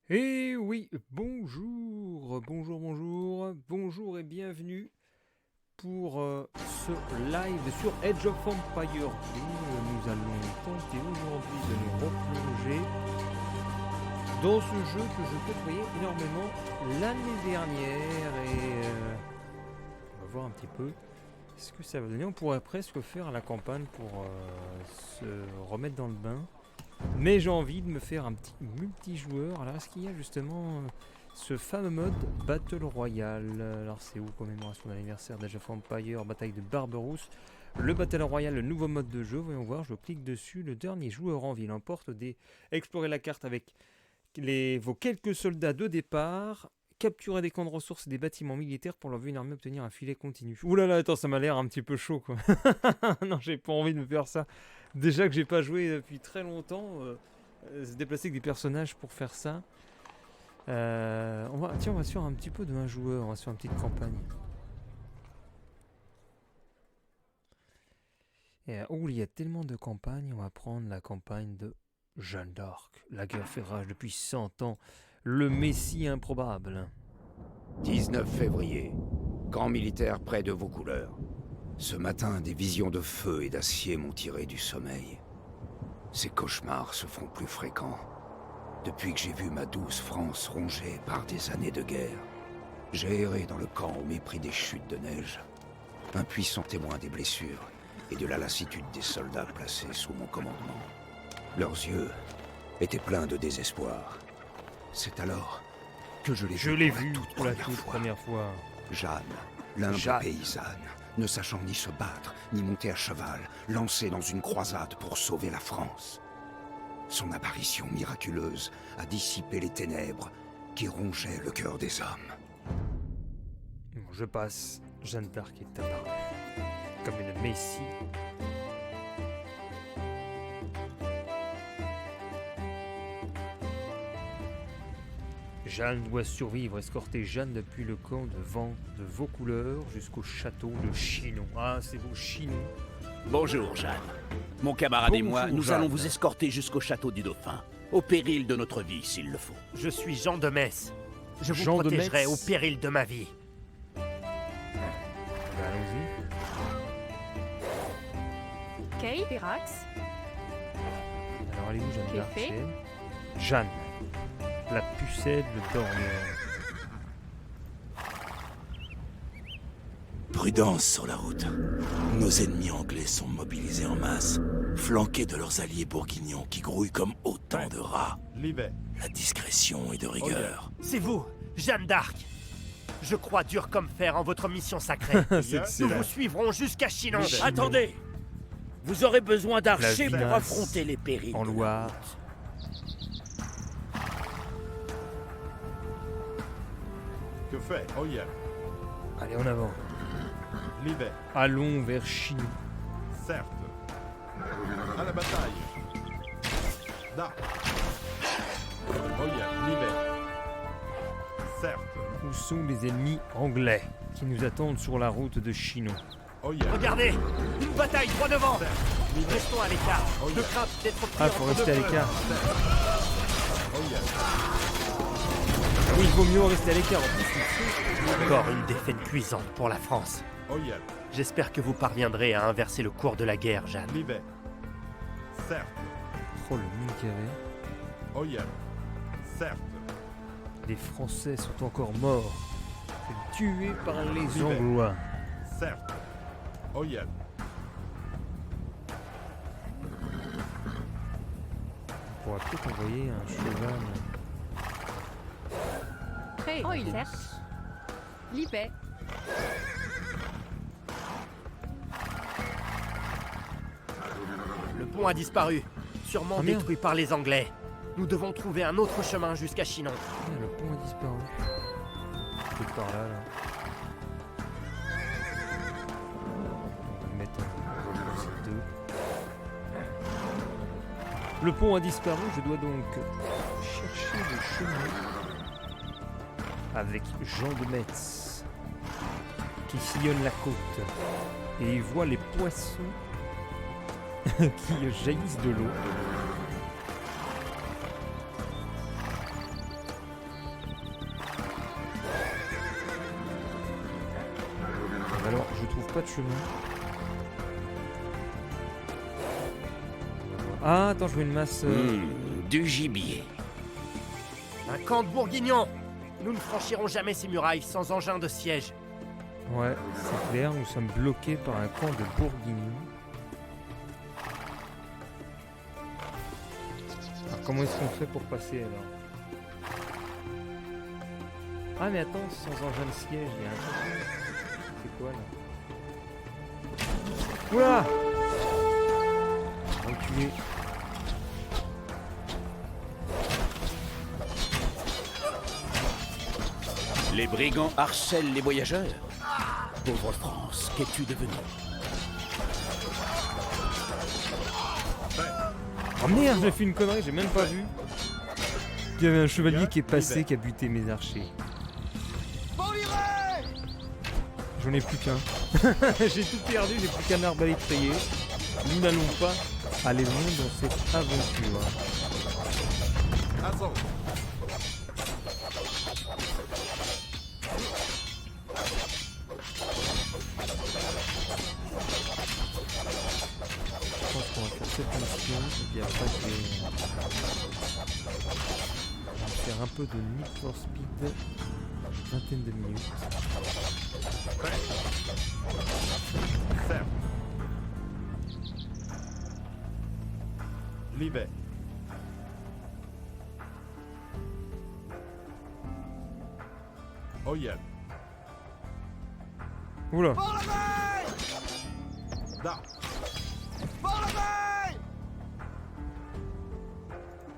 Et oui, bonjour et bienvenue pour ce live sur Age of Empires 2. Nous allons tenter aujourd'hui de nous replonger dans ce jeu que je côtoyais énormément l'année dernière et on va voir un petit peu ce que ça va donner. On pourrait presque faire la campagne pour se remettre dans le bain. Mais j'ai envie de me faire un petit multijoueur. Alors est-ce qu'il y a justement ce fameux mode Battle Royale? Alors c'est où? Commémoration d'anniversaire d'Age of Empires, bataille de Barberousse. Le Battle Royale, le nouveau mode de jeu. Voyons voir, je clique dessus. Le dernier joueur en ville emporte des... Explorer la carte avec vos quelques soldats de départ. Capturer des camps de ressources et des bâtiments militaires pour leur une armée obtenir un filet continu. Ouh là là, attends, ça m'a l'air un petit peu chaud quoi. Non, j'ai pas envie de me faire ça. Déjà que j'ai pas joué depuis très longtemps, se déplacer avec des personnages pour faire ça. On va sur un petit peu de un joueur, on va sur une petite campagne. Et, il y a tellement de campagnes, on va prendre la campagne de Jeanne d'Arc. La guerre fait rage depuis 100 ans. Le Messie improbable. 19 février. Camp militaire près de Vaucouleurs. Ce matin, des visions de feu et d'acier m'ont tiré du sommeil. Ces cauchemars se font plus fréquents. Depuis que j'ai vu ma douce France rongée par des années de guerre, j'ai erré dans le camp au mépris des chutes de neige. Un puissant témoin des blessures et de la lassitude des soldats placés sous mon commandement. Leurs yeux étaient pleins de désespoir. C'est alors que je l'ai vu pour la toute première fois. Jeanne, l'humble paysanne, ne sachant ni se battre, ni monter à cheval, lancée dans une croisade pour sauver la France. Son apparition miraculeuse a dissipé les ténèbres qui rongeaient le cœur des hommes. Bon, je passe. Jeanne d'Arc est apparue comme une messie. Jeanne doit survivre, escorter Jeanne depuis le camp de Vaucouleurs jusqu'au château de Chinon. Ah, c'est beau, Chinon. Bonjour, Jeanne. Mon camarade et moi, nous allons vous escorter jusqu'au château du Dauphin, au péril de notre vie, s'il le faut. Je suis Jean de Metz. Je vous Jean de protégerai Metz. au péril de ma vie. Allons-y. Kay Pirax, Alors, allez-y, Jeanne d'Arc. Qu'est-ce que c'est Jeanne, la pucelle d'Orléans. Prudence sur la route. Nos ennemis anglais sont mobilisés en masse, flanqués de leurs alliés bourguignons qui grouillent comme autant de rats. La discrétion est de rigueur. C'est vous, Jeanne d'Arc. Je crois dur comme fer en votre mission sacrée. C'est Nous excellent. vous suivrons jusqu'à Chinon. Attendez. Vous aurez besoin d'archers pour vinasse affronter les périls. En Loire. Que fait Oyer? Allez, en avant. L'hiver, Allons vers Chinon. certes. À la bataille. Da. Oyer, l'hiver. Certes. Où sont les ennemis anglais qui nous attendent sur la route de Chinon? Oyer. Regardez, une bataille droit devant. Restons à l'écart. De crainte d'être pris Ah, faut rester à l'écart. Oyer. Oui, il vaut mieux rester à l'écart en plus. Encore une défaite cuisante pour la France. Oyer. J'espère que vous parviendrez à inverser le cours de la guerre, Jeanne. L'hiver. Certes. Oh, le mine carré. Oyer. Certes. Les Français sont encore morts, tués par les Anglois. Certes. Oyer. On pourra peut-être envoyer un cheval. Kay certes. Libet, Le pont a disparu, sûrement Ah, merde. détruit par les Anglais. Nous devons trouver un autre chemin jusqu'à Chinon. Ah, le pont a disparu. Peut-être par là, là. On va mettre un deux. Le pont a disparu, je dois donc chercher le chemin avec Jean de Metz qui sillonne la côte et il voit les poissons qui jaillissent de l'eau. pas de chemin. Ah, attends, je vois une masse... Du gibier. Un camp de bourguignons. Nous ne franchirons jamais ces murailles sans engin de siège. Ouais, c'est clair, nous sommes bloqués par un camp de bourguignons. Alors, comment est-ce qu'on fait pour passer alors? Ah mais attends, sans engin de siège, il y a un truc. C'est quoi là? Oula! Reculé. Les brigands harcèlent les voyageurs. Pauvre France, qu'es-tu devenu? Oh merde, j'ai fait une connerie, j'ai même pas vu. Il y avait un chevalier qui est passé, qui a buté mes archers. J'en ai plus qu'un. J'ai tout perdu, j'ai plus qu'un arbalète rayé. Nous n'allons pas aller loin dans cette aventure. Assaut. Je pense qu'on va faire cette mission, et puis après je vais faire un peu de Need for Speed, une vingtaine de minutes. Certes. Livet. Oyen. Oula, Da.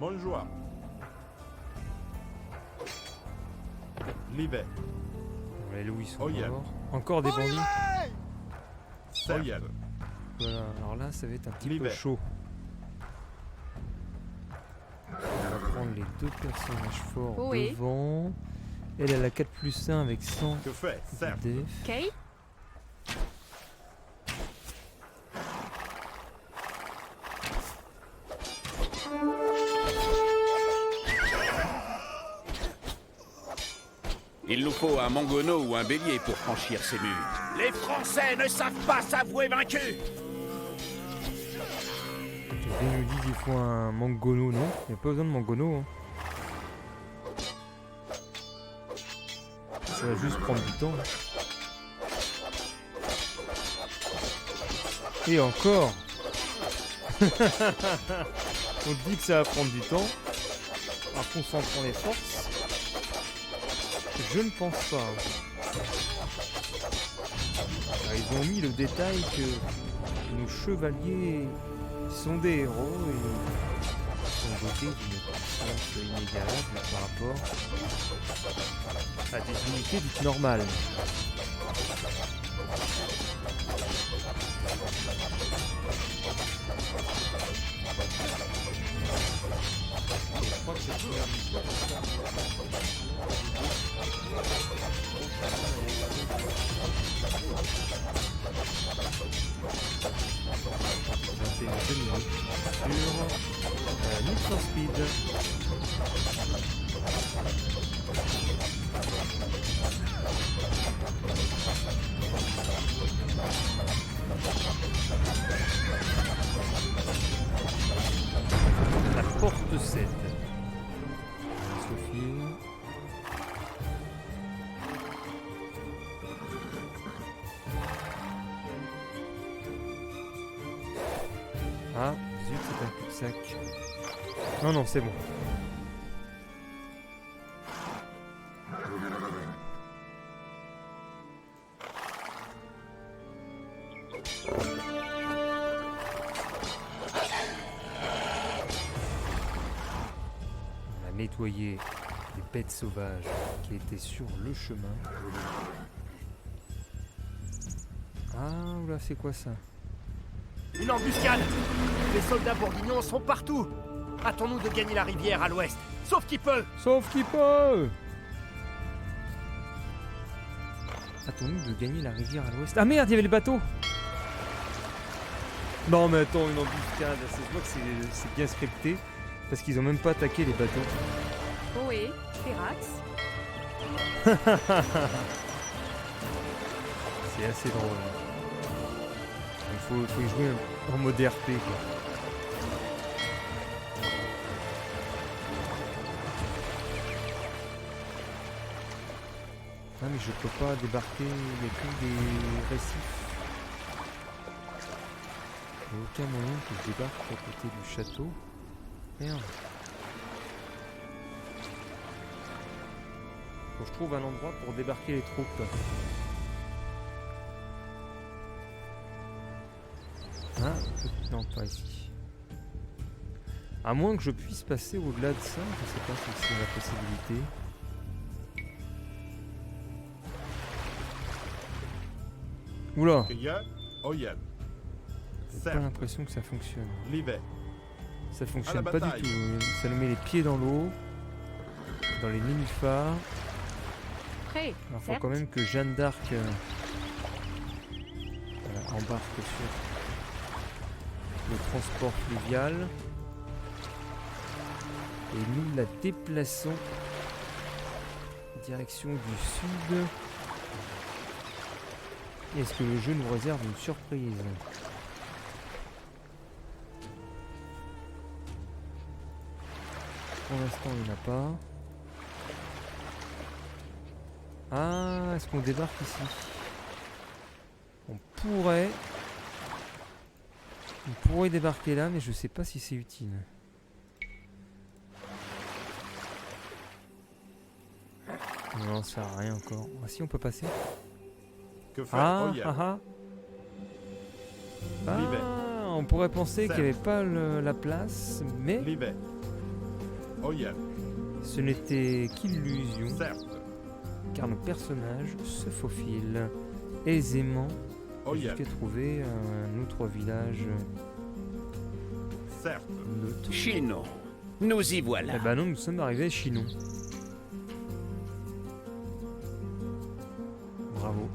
Bonjour. Livet. les loups ils sont Oh, yeah. morts. Encore des bandits. Oyen. Voilà, alors là ça va être un petit peu L'hiver. chaud. On va prendre les deux personnages forts Oui. devant. Elle a la 4+1 avec 100 Que fait? Certes. def. Kay, Il nous faut un mangono ou un bélier pour franchir ces murs. Les Français ne savent pas s'avouer vaincus. Ils nous disent qu'il faut un mangono, non? Il n'y a pas besoin de mangono. Hein. Ça va juste prendre du temps. Et encore. On te dit que ça va prendre du temps. En concentrant les forces. Je ne pense pas. Alors, ils ont mis le détail que nos chevaliers sont des héros et sont dotés d'une puissance inégalable par rapport à des unités dites normales. Et je crois que cette première mission, sur Need for Speed. La porte 7. Sophie. Ah, zut, c'est un cul-de-sac. Non, non, c'est bon. On a nettoyé les bêtes sauvages qui étaient sur le chemin. Ah, oula, c'est quoi ça? Une embuscade. Les soldats bourguignons sont partout. Hâtons-nous de gagner la rivière à l'ouest. Sauf qui peut. Sauf qui peut. Hâtons-nous de gagner la rivière à l'ouest. Ah merde, il y avait le bateau. Non mais attends, une embuscade, je vois que c'est bien scripté. Parce qu'ils ont même pas attaqué les bateaux. Ohé, Ferax, C'est assez drôle. faut y jouer en mode RP, quoi. Ah mais je peux pas débarquer, il n'y a que des récifs. Il n'y a aucun moyen que je débarque à côté du château. Merde. Faut que je trouve un endroit pour débarquer les troupes. Ah, non, pas ici. À moins que je puisse passer au-delà de ça, je sais pas si c'est la possibilité. Oula, Kriya, Oyen. j'ai pas l'impression que ça fonctionne. Livet. Ça À fonctionne la pas du bataille. tout. Ça nous met les pieds dans l'eau, dans les nénuphars. Prêt. Alors faut Certes. quand même que Jeanne d'Arc embarque sur le transport fluvial. Et nous la déplaçons direction du sud. Est-ce que le jeu nous réserve une surprise? Pour l'instant, il n'y en a pas. Ah, est-ce qu'on débarque ici? On pourrait débarquer là, mais je sais pas si c'est utile. Non, ça sert à rien encore. Ah si, on peut passer. Que faire, Ah, Oyen. ah, ah. Ah, Livet. on pourrait penser qu'il n'y avait Certes. pas la place, mais Livet. Oyen. ce n'était qu'illusion, Certes. car nos personnages se faufilent aisément Oyen. jusqu'à trouver un autre village Certes. neutre. Chinon, nous y voilà. Eh ben non, nous sommes arrivés à Chinon. Bravo.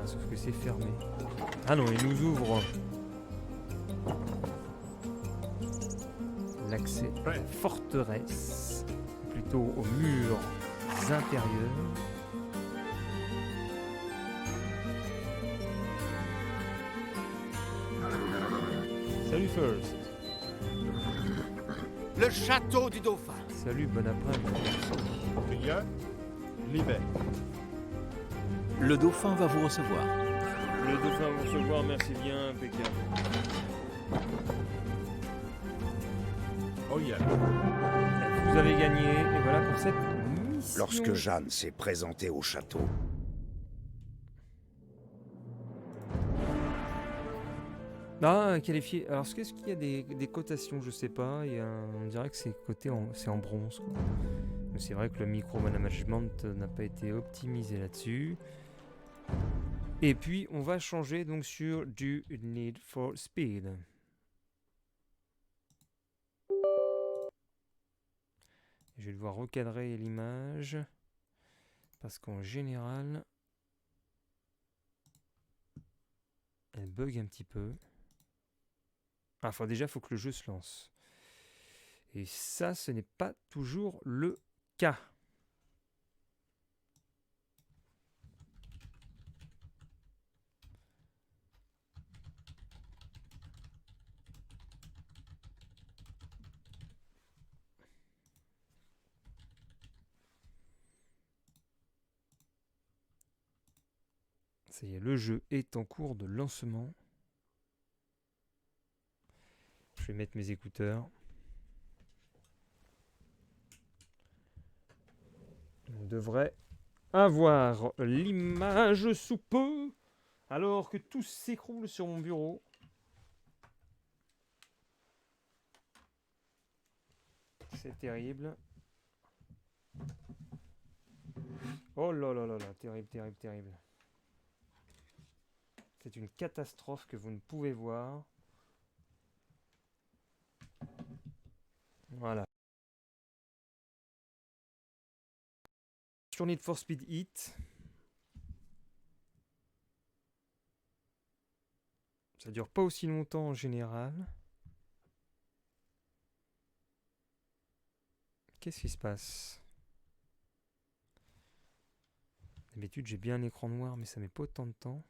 Ah, sauf que c'est fermé. Ah non, il nous ouvre l'accès à la forteresse, plutôt aux murs intérieurs. Salut First. Le château du dauphin. Salut, bon après-midi. Kriya. Livet. Le dauphin va vous recevoir. Le dauphin va vous recevoir, merci bien, impeccable. Oyen. Vous avez gagné, et voilà pour cette mission. Lorsque Jeanne s'est présentée au château, Ah, qualifié. Alors, est-ce qu'il y a des cotations? Je sais pas. On dirait que c'est c'est en bronze, quoi. Mais c'est vrai que le micromanagement n'a pas été optimisé là-dessus. Et puis, on va changer donc sur du Need for Speed. Je vais devoir recadrer l'image. Parce qu'en général, elle bug un petit peu. Ah, enfin, déjà, il faut que le jeu se lance. Et ça, ce n'est pas toujours le cas. Ça y est, le jeu est en cours de lancement. Je vais mettre mes écouteurs. On devrait avoir l'image sous peu, alors que tout s'écroule sur mon bureau. C'est terrible. Oh là là là là, terrible, terrible, terrible. C'est une catastrophe que vous ne pouvez voir. Voilà. Sur Need for Speed Heat. Ça dure pas aussi longtemps en général. Qu'est-ce qui se passe? Des D'habitude, j'ai bien un écran noir, mais ça met pas autant de temps.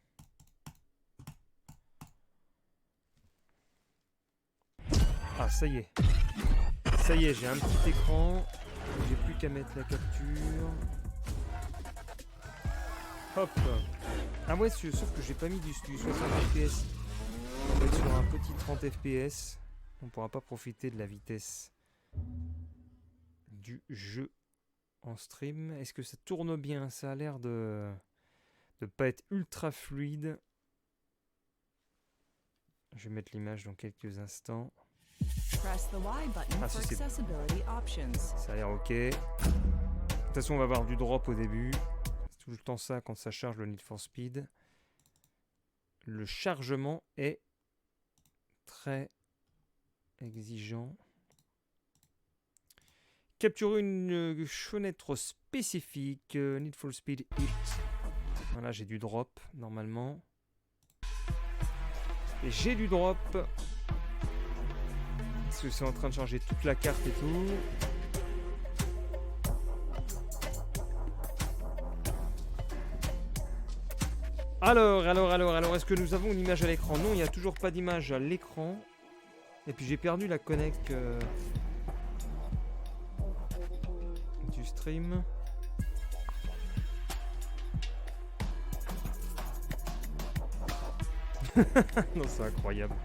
Ah, ça y est. Ça y est, j'ai un petit écran. J'ai plus qu'à mettre la capture. Hop. Ah ouais, sauf que j'ai pas mis du 60 fps. On va être sur un petit 30 fps. On pourra pas profiter de la vitesse du jeu en stream. Est-ce que ça tourne bien? Ça a l'air de pas être ultra fluide. Je vais mettre l'image dans quelques instants. Ah, si, ça a l'air ok. De toute façon, on va avoir du drop au début. C'est tout le temps ça quand ça charge le Need for Speed. Le chargement est très exigeant. Capturer une fenêtre spécifique. Need for Speed Hit. Voilà, j'ai du drop normalement. Et j'ai du drop. Parce que c'est en train de changer toute la carte et tout. Alors, est-ce que nous avons une image à l'écran? Non, il n'y a toujours pas d'image à l'écran. Et puis j'ai perdu la connect du stream. Non, c'est incroyable.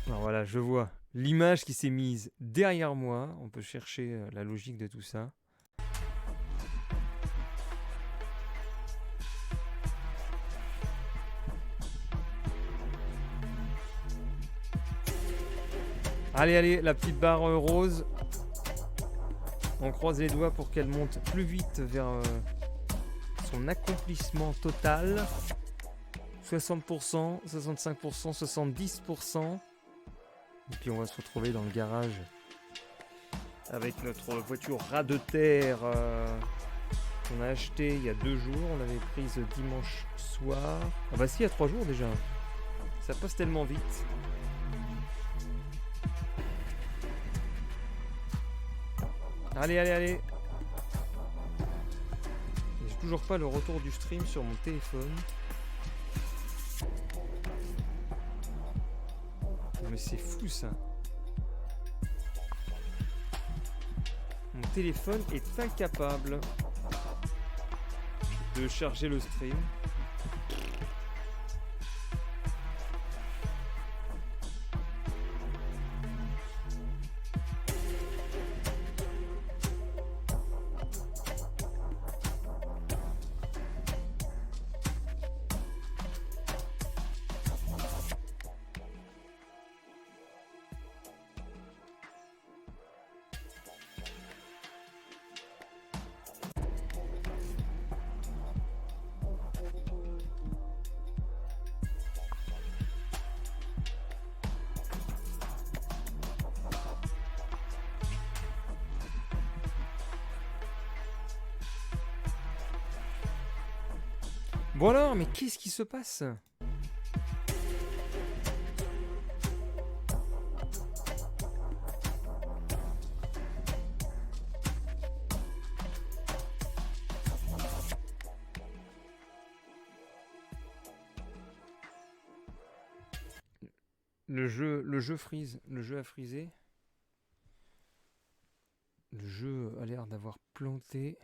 Alors voilà, je vois l'image qui s'est mise derrière moi. On peut chercher la logique de tout ça. Allez, la petite barre rose. On croise les doigts pour qu'elle monte plus vite vers son accomplissement total. 60%, 65%, 70%. Et puis on va se retrouver dans le garage avec notre voiture ras de terre qu'on a achetée il y a 2 jours. On l'avait prise dimanche soir. Ah bah si, il y a 3 jours déjà. Ça passe tellement vite. Allez. J'ai toujours pas le retour du stream sur mon téléphone. Mais c'est fou ça. Mon téléphone est incapable de charger le stream. Bon alors, mais qu'est-ce qui se passe? Le jeu freeze, le jeu a frisé. Le jeu a l'air d'avoir planté.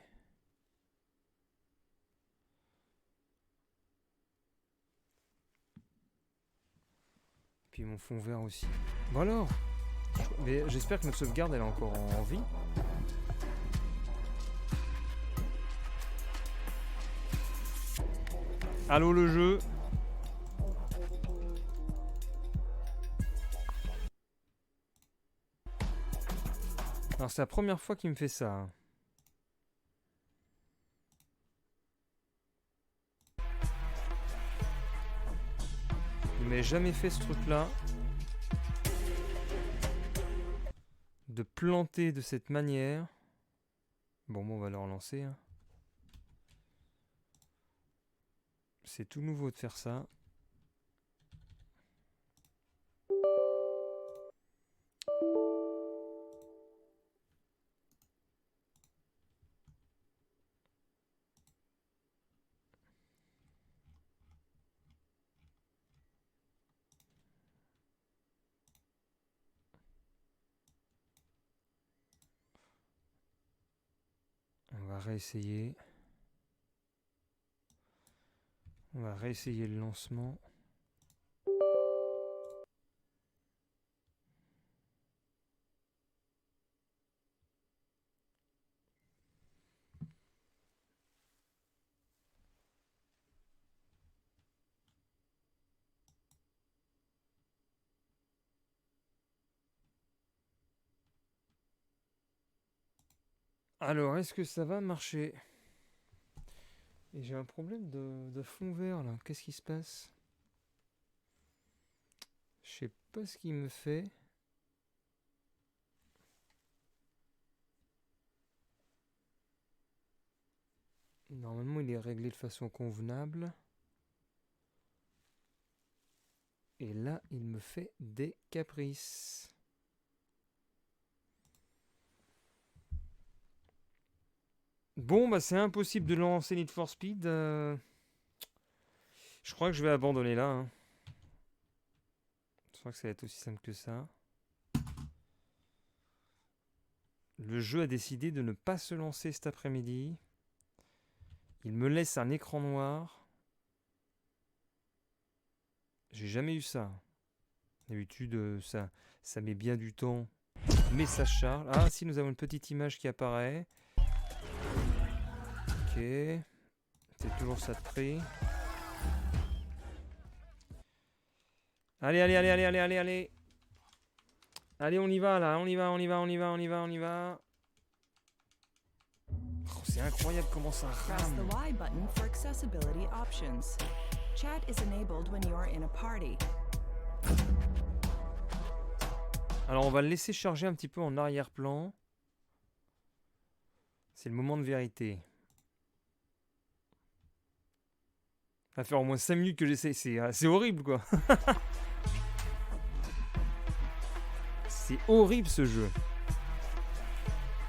Puis mon fond vert aussi. Bon alors, mais j'espère que notre sauvegarde elle est encore en vie. Allô le jeu. Alors c'est la première fois qu'il me fait ça. Il m'avait jamais fait ce truc là. De planter de cette manière. Bon, on va le relancer. Hein. C'est tout nouveau de faire ça. va réessayer. On va réessayer le lancement. Alors, est-ce que ça va marcher? Et j'ai un problème de fond vert là. Qu'est-ce qui se passe? Je sais pas ce qu'il me fait. Normalement, il est réglé de façon convenable. Et là, il me fait des caprices. Bon, bah c'est impossible de lancer Need for Speed. Je crois que je vais abandonner là. Hein. Je crois que ça va être aussi simple que ça. Le jeu a décidé de ne pas se lancer cet après-midi. Il me laisse un écran noir. J'ai jamais eu ça. D'habitude, ça met bien du temps. Mais ça charge. Ah, si, nous avons une petite image qui apparaît. Ok. C'est toujours ça de prix. Allez. Allez, on y va là. On y va. Oh, c'est incroyable comment ça Press the rame. Y button for accessibility options. Chat is enabled when you are in a party. Alors, on va le laisser charger un petit peu en arrière-plan. C'est le moment de vérité. Ça va faire au moins 5 minutes que j'essaie. C'est horrible, quoi. C'est horrible, ce jeu.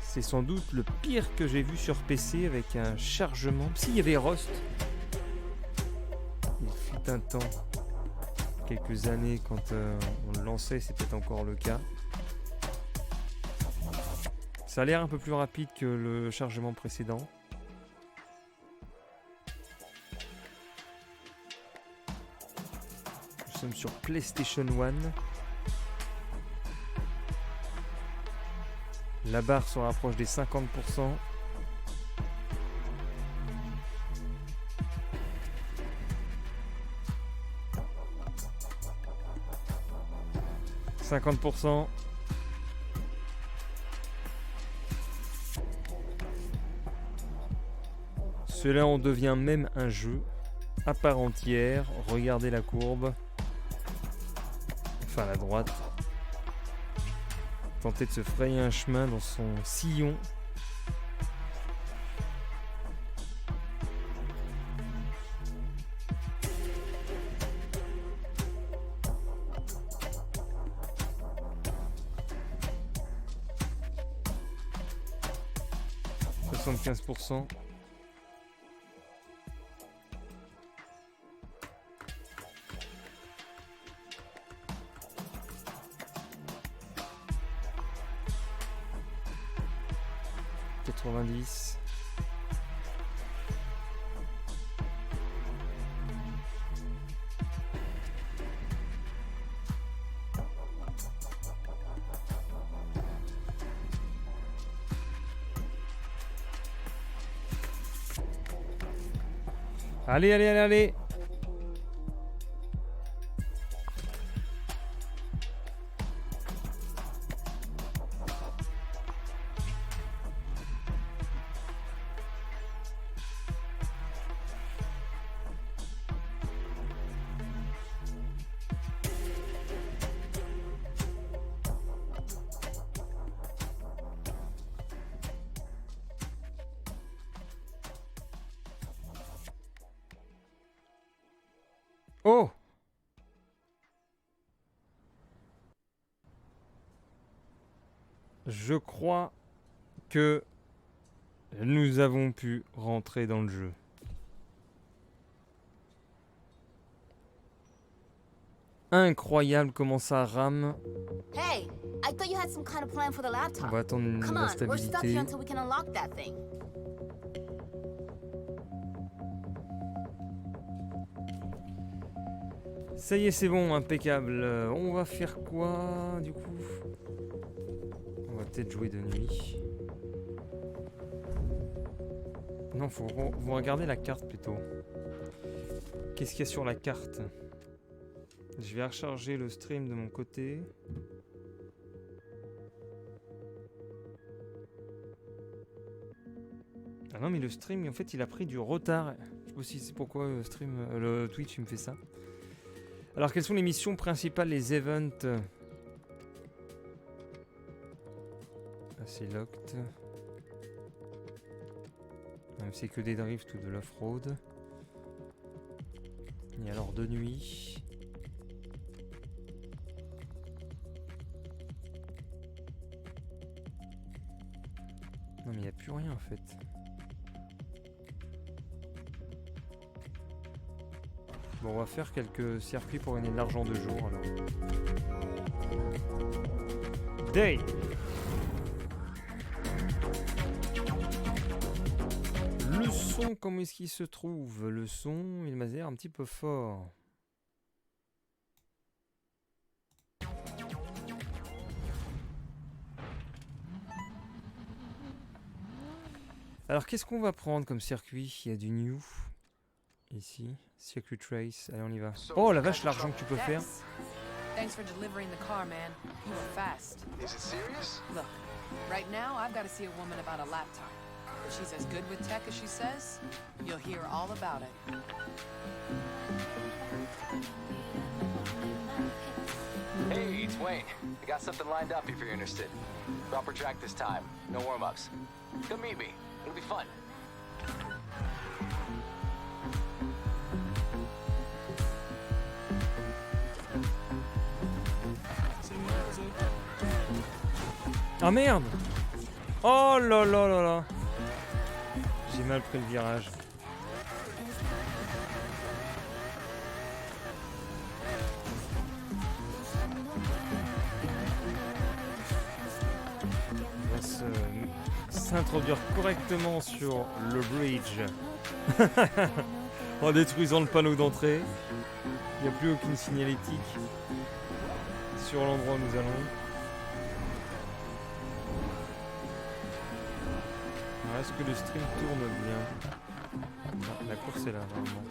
C'est sans doute le pire que j'ai vu sur PC avec un chargement. Si, il y avait Rust. Il fut un temps, quelques années, quand on le lançait, c'était encore le cas. Ça a l'air un peu plus rapide que le chargement précédent. Nous sommes sur PlayStation 1. La barre se rapproche des 50%. Cela en devient même un jeu à part entière. Regardez la courbe. Enfin, à la droite. Tenter de se frayer un chemin dans son sillon. « 75%. Allez. Oh! Je crois que nous avons pu rentrer dans le jeu. Incroyable comment ça rame. Hey, I thought you had some kind of plan for the laptop. On va attendre Come la on, we're stuck stabilité. here until we can unlock that thing. Ça y est, c'est bon, impeccable. On va faire quoi, du coup? On va peut-être jouer de nuit. Non, faut regarder la carte plutôt. Qu'est-ce qu'il y a sur la carte? Je vais recharger le stream de mon côté. Ah non, mais le stream, en fait, il a pris du retard. Je sais pas si c'est pourquoi le Twitch il me fait ça. Alors, quelles sont les missions principales, les events? Ah, c'est locked. C'est que des drifts ou de l'off-road. Et alors de nuit. Non mais il n'y a plus rien en fait. Bon, on va faire quelques circuits pour gagner de l'argent de jour alors. Day. Le son, comment est-ce qu'il se trouve? Le son, il m'a l'air un petit peu fort. Alors, qu'est-ce qu'on va prendre comme circuit? Il y a du new. Ici, Circuit Race. Allez, on y va. Oh la vache, l'argent que tu peux faire. Thanks for delivering the car, man. You were fast. Is it serious? Look, right now I've got to see a woman about a laptop. If she's as good with tech as she says, you'll hear all about it. Hey, it's Wayne. I got something lined up if you're interested. Proper track this time. No warm-ups. Come meet me. It'll be fun. Ah merde! Oh là là là là! J'ai mal pris le virage. On va s'introduire correctement sur le bridge. En détruisant le panneau d'entrée. Il n'y a plus aucune signalétique sur l'endroit où nous allons. Est-ce que le stream tourne bien? Non, la course est là, vraiment.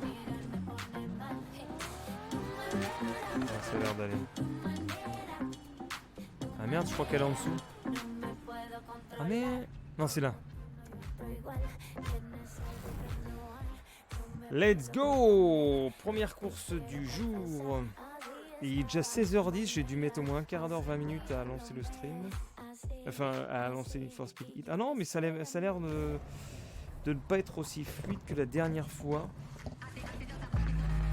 Ah, ça a l'air d'aller. Ah merde, je crois qu'elle est en dessous. Ah mais... Non, c'est là. Let's go! Première course du jour. Il est déjà 16h10, j'ai dû mettre au moins un quart d'heure, 20 minutes à lancer le stream. Enfin, à lancer Need for Speed Heat. Ah non, mais ça a l'air de ne pas être aussi fluide que la dernière fois.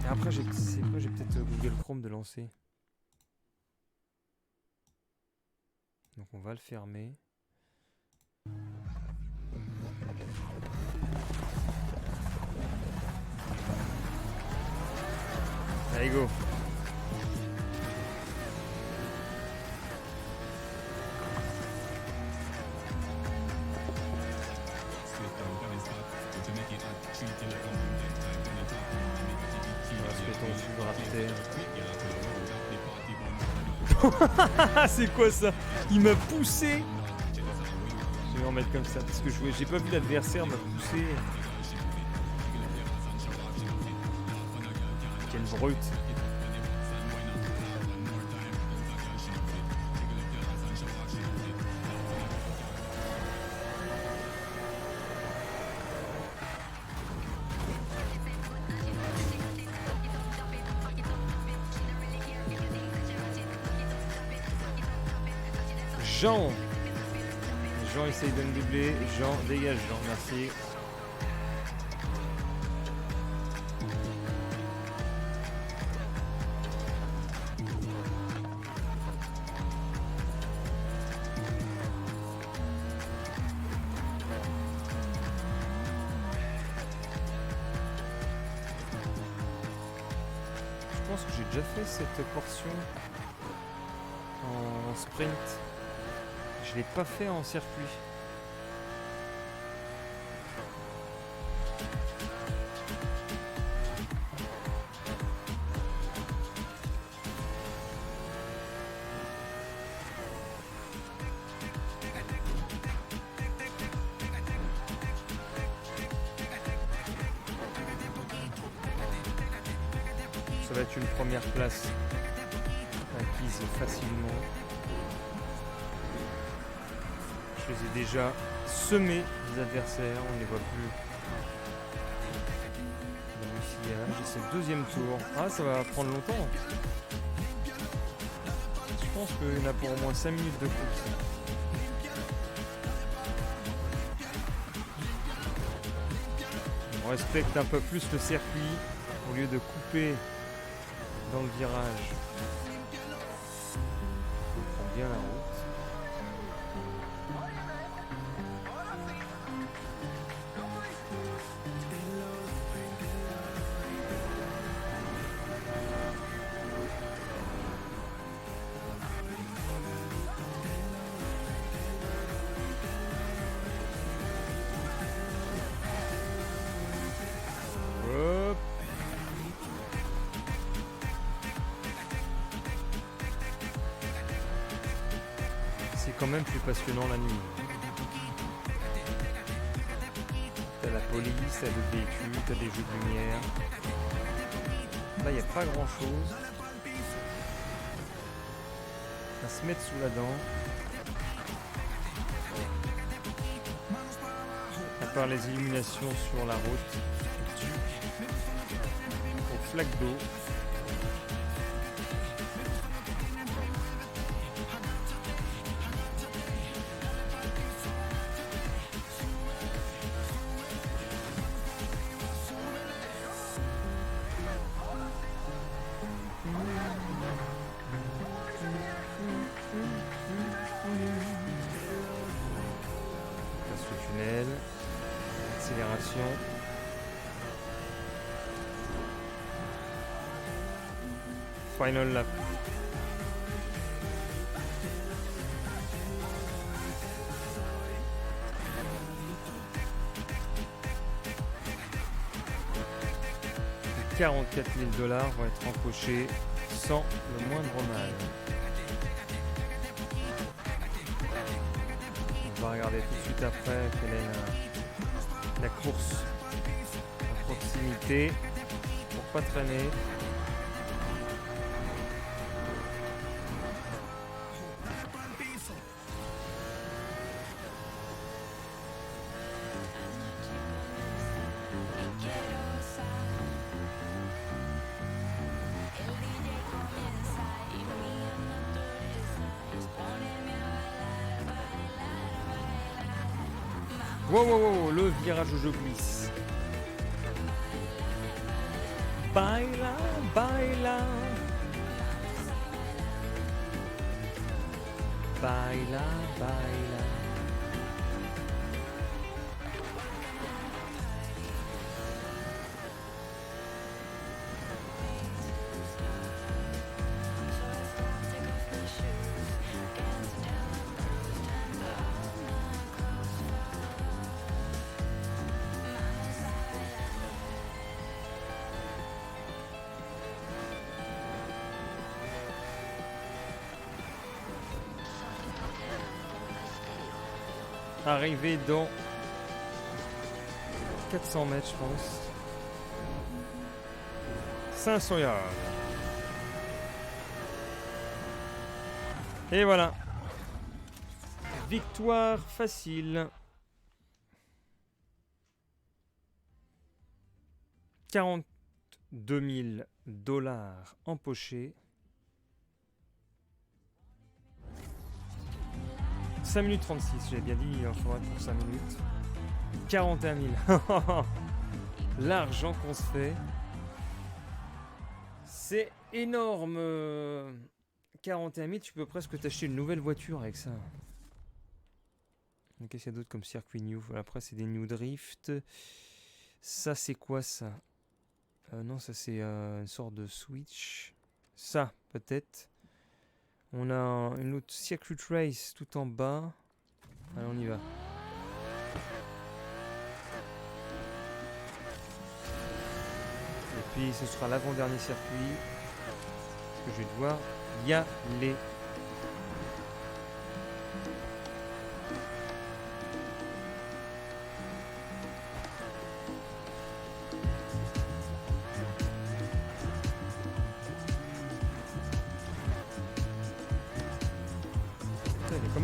Et après, j'ai peut-être Google Chrome de lancer. Donc on va le fermer. Allez, go! C'est quoi ça? Il m'a poussé. Je vais en mettre comme ça parce que j'ai pas vu l'adversaire m'a poussé. Quelle brute. Jean essaye de me doubler. Jean, dégage Jean, merci. Je pense que j'ai déjà fait cette portion en sprint. Je l'ai pas fait en circuit. Ça va être une première place acquise facilement. Je les ai déjà semés, les adversaires, on ne les voit plus. C'est le deuxième tour. Ah, ça va prendre longtemps. Je pense qu'il y en a pour au moins 5 minutes de course. On respecte un peu plus le circuit au lieu de couper dans le virage. On prend bien la route. Hop. C'est quand même plus passionnant la nuit. T'as la police, t'as le véhicule, t'as des jeux de lumière. Là, il n'y a pas grand chose à se mettre sous la dent. À part les illuminations sur la route. Aux flaques d'eau. Passe le tunnel. Accélération. Final lap. $44 000 vont être empochés sans le moindre mal. On va regarder tout de suite après quelle est la course en proximité pour pas traîner. Wow, wow, wow, le virage où je glisse. Baila, baila. Baila, baila. Arrivé dans 400 mètres, je pense. 500 yards. Et voilà. Victoire facile. 42 000 $ empochés. 5 minutes 36, j'avais bien dit, il en faudrait pour 5 minutes. 41 000. L'argent qu'on se fait. C'est énorme. 41 000, tu peux presque t'acheter une nouvelle voiture avec ça. Qu'est-ce qu'il y a d'autre comme circuit new? Après, c'est des new drift. Ça, c'est quoi ça? Non, ça, c'est une sorte de switch. Ça, peut-être. On a une autre circuit race tout en bas. Allez, on y va. Et puis ce sera l'avant-dernier circuit. Que je vais devoir y aller.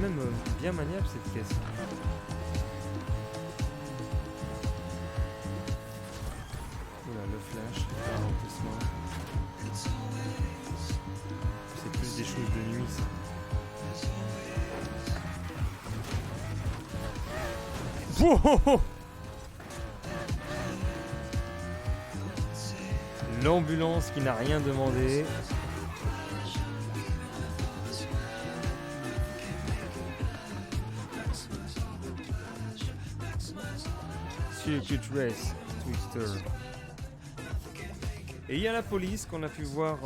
même bien maniable cette caisse. Oula, le flash, le ralentissement. C'est plus des choses de nuit ça. Wow, l'ambulance qui n'a rien demandé. Circuit Race, Twister. Et il y a la police qu'on a pu voir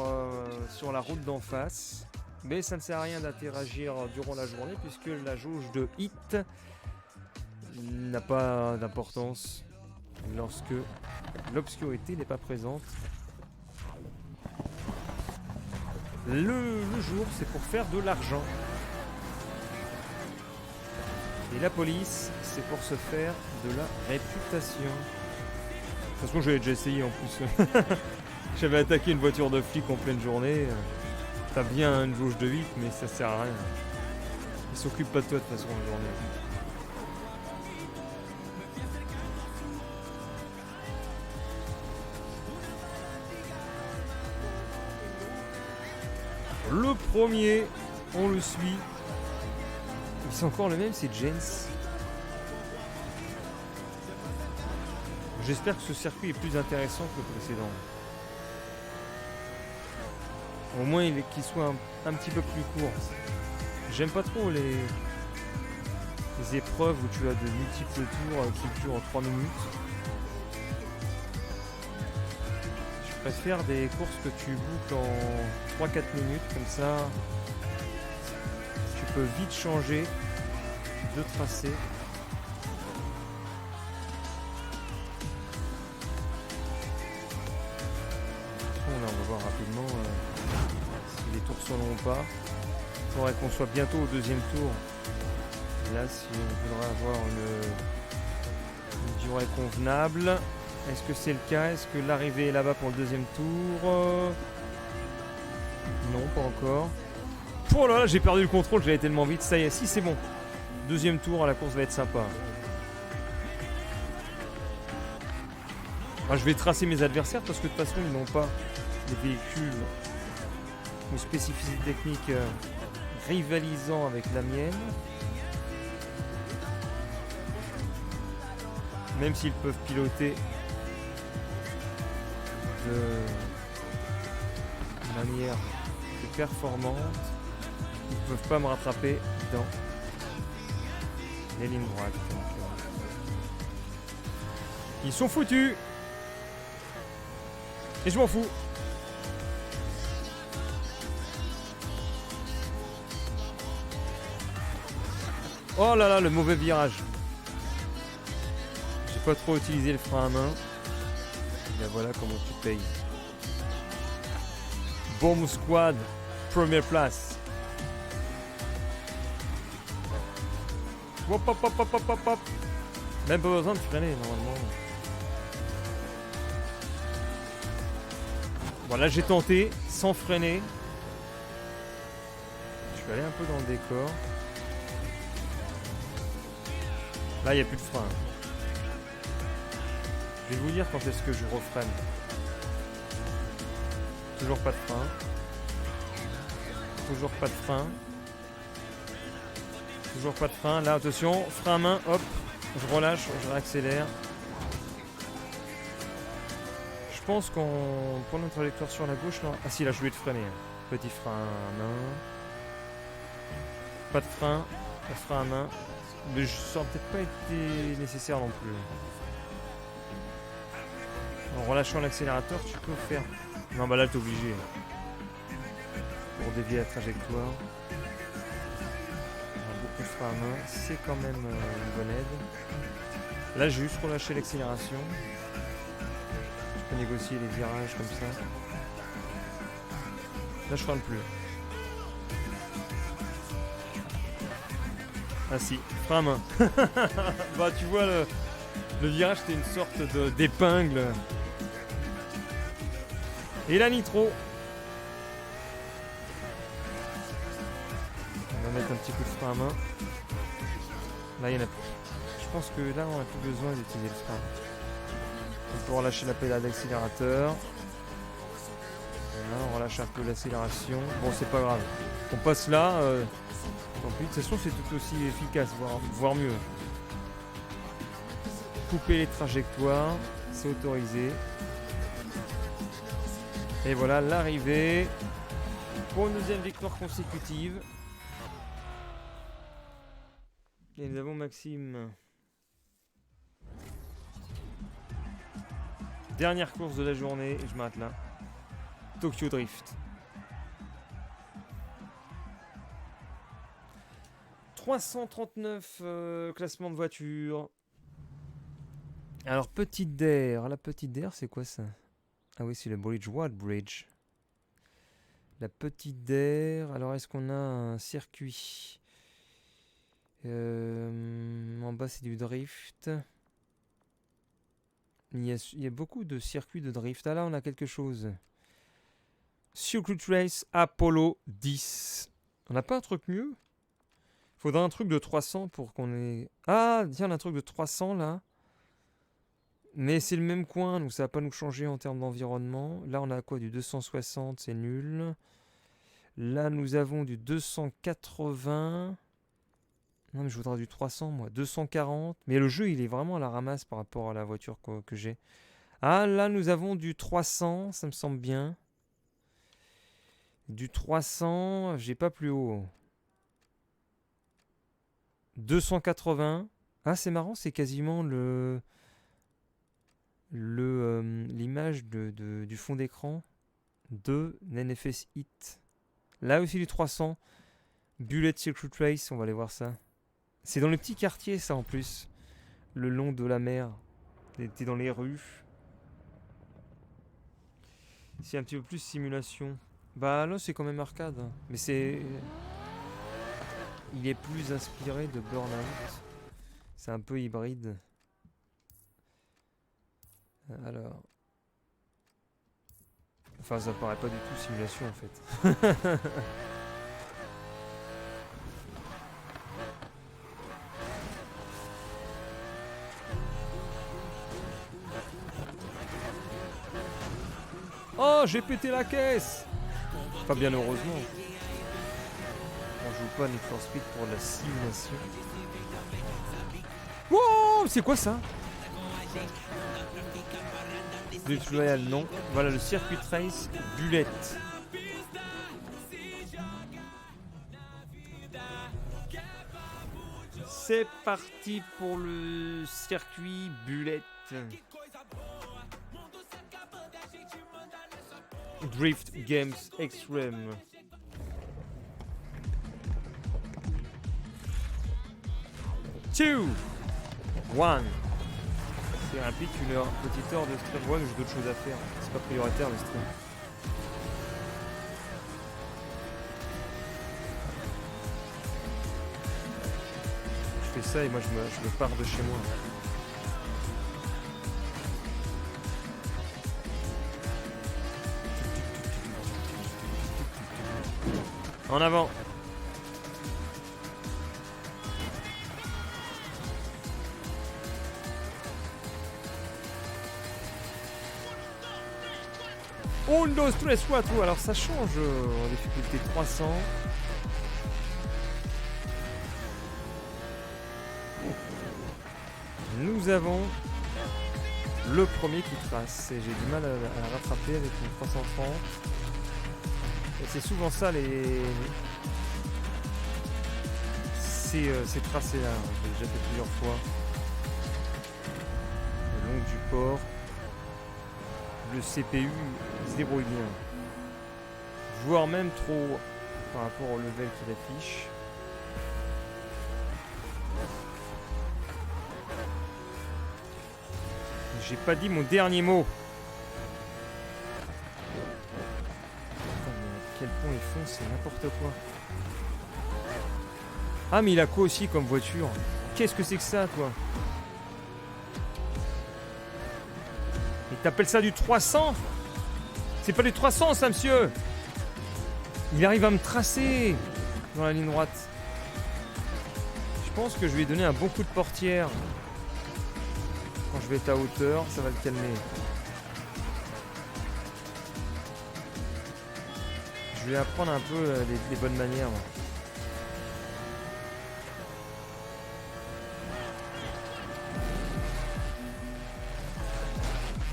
sur la route d'en face. Mais ça ne sert à rien d'interagir durant la journée puisque la jauge de hit n'a pas d'importance lorsque l'obscurité n'est pas présente. Le jour, c'est pour faire de l'argent. Et la police, c'est pour se faire de la réputation. De toute façon, j'avais déjà essayé en plus. J'avais attaqué une voiture de flic en pleine journée. T'as bien une jauge de 8, mais ça sert à rien. Ils s'occupent pas de toi de toute façon la journée. Le premier, on le suit. C'est encore le même, c'est Jens. J'espère que ce circuit est plus intéressant que le précédent. Au moins qu'il soit un petit peu plus court. J'aime pas trop les épreuves où tu as de multiples tours qui durent en 3 minutes. Je préfère des courses que tu boucles en 3-4 minutes, comme ça tu peux vite changer de tracé. Là, on va voir rapidement si les tours sont longs ou pas. Il faudrait qu'on soit bientôt au deuxième tour. Là, si on voudrait avoir une durée convenable. Est-ce que c'est le cas? Est-ce que l'arrivée est là-bas pour le deuxième tour? Non, pas encore. Oh là là, j'ai perdu le contrôle, j'allais tellement vite. Ça y est, si c'est bon. Deuxième tour, la course va être sympa. Ah, je vais tracer mes adversaires parce que de toute façon, ils n'ont pas des véhicules ou spécificités techniques rivalisant avec la mienne. Même s'ils peuvent piloter de manière plus performante, ils ne peuvent pas me rattraper dans les lignes droites. Donc, ils sont foutus. Et je m'en fous. Oh là là, le mauvais virage. J'ai pas trop utilisé le frein à main. Et bien voilà comment tu payes. Bomb Squad, première place. Hop hop hop hop hop hop hop. Même pas besoin de freiner normalement. Voilà, j'ai tenté sans freiner. Je vais aller un peu dans le décor. Là, il n'y a plus de frein. Je vais vous dire quand est-ce que je refreine. Toujours pas de frein. Toujours pas de frein. Toujours pas de frein. Là, attention, frein à main, hop. Je relâche, je réaccélère. Je pense qu'on prend notre trajectoire sur la gauche. Non. Ah si, là, je vais te freiner. Petit frein à main. Pas de frein. Pas de frein à main. Mais ça n'a peut-être pas été nécessaire non plus. En relâchant l'accélérateur, tu peux faire... Non, bah là, t'es obligé. Pour dévier la trajectoire. Beaucoup de frein à main. C'est quand même une bonne aide. Là, j'ai juste relâché l'accélération. Je peux négocier les virages comme ça. Là, je freine plus. Ah si, frein à main. Bah tu vois, le virage c'était une sorte d'épingle. Et la nitro. On va mettre un petit coup de frein à main. Là, il y en a plus. Je pense que là, on n'a plus besoin d'utiliser le frein. On peut relâcher la pédale d'accélérateur. Voilà, on relâche un peu l'accélération. Bon, c'est pas grave. On passe là. Tant pis. De toute façon, c'est tout aussi efficace, voire mieux. Couper les trajectoires, c'est autorisé. Et voilà l'arrivée pour une deuxième victoire consécutive. Et nous avons Maxime. Dernière course de la journée, et je m'arrête là. Tokyo Drift. 339 classement de voiture. Alors, Petite Der. La Petite Der, c'est quoi ça? Ah oui, c'est le Bridge Wall Bridge. La Petite Der. Alors, est-ce qu'on a un circuit? En bas, c'est du drift. Il y a beaucoup de circuits de drift. Ah là, on a quelque chose. Circuit Race Apollo 10. On n'a pas un truc mieux? Faudra un truc de 300 pour qu'on ait... Ah, tiens, on a un truc de 300 là. Mais c'est le même coin, donc ça va pas nous changer en termes d'environnement. Là, on a quoi? Du 260, c'est nul. Là, nous avons du 280. Non, mais je voudrais du 300, moi. 240. Mais le jeu, il est vraiment à la ramasse par rapport à la voiture que j'ai. Ah, là, nous avons du 300, ça me semble bien. Du 300, j'ai pas plus haut. 280. Ah, c'est marrant, c'est quasiment l'image du fond d'écran de NFS Hit. Là aussi du 300. Bullet Circuit Race, on va aller voir ça. C'est dans les petits quartiers ça en plus. Le long de la mer. T'es dans les rues. C'est un petit peu plus simulation. Bah là c'est quand même arcade. Mais c'est... Il est plus inspiré de Burnout. C'est un peu hybride. Alors... Enfin, ça paraît pas du tout simulation en fait. Oh, j'ai pété la caisse! Pas bien heureusement. On joue pas Need for Speed pour la simulation. Wow, c'est quoi ça? Bullet Royale, non. Voilà le Circuit Race Bullet. C'est parti pour le circuit Bullet. Drift Games Extreme. Two, one. C'est rapide, petite heure de stream. Ouais, mais j'ai d'autres choses à faire. C'est pas prioritaire le stream. Je fais ça et moi je me pars de chez moi. En avant. Un, deux, trois, quatre. Alors ça change en difficulté 300. Nous avons le premier qui trace. Et j'ai du mal à rattraper avec une 330. Et c'est souvent ça ces tracés là. J'ai déjà fait plusieurs fois. Le long du port. Le CPU il se débrouille bien. Voire même trop par rapport au level qu'il affiche. J'ai pas dit mon dernier mot. Putain, mais à quel point ils font, c'est n'importe quoi. Ah mais il a quoi aussi comme voiture? Qu'est-ce que c'est que ça toi? Et t'appelles ça du 300? C'est pas du 300 ça monsieur. Il arrive à me tracer dans la ligne droite. pense que je vais lui donner un bon coup de portière. Quand je vais être à hauteur, ça va le calmer. Je vais apprendre un peu les bonnes manières. Moi.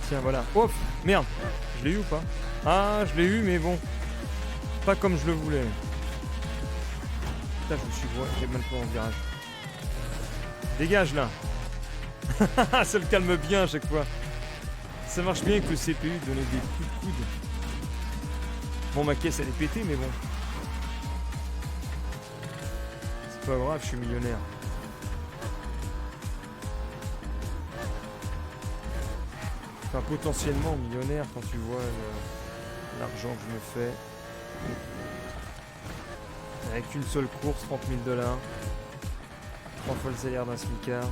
Tiens, voilà. Oh, merde. Je l'ai eu ou pas? Ah, je l'ai eu, mais bon. Pas comme je le voulais. Putain, je me suis j'ai mal fait en virage. Dégage, là. Ça le calme bien à chaque fois. Ça marche bien avec le CPU de donner des coups de coude. Bon, ma caisse, elle est pétée, mais bon. C'est pas grave, je suis millionnaire. Enfin, potentiellement millionnaire quand tu vois l'argent que je me fais. Avec une seule course, 30 000 $. 3 fois le salaire d'un smicard.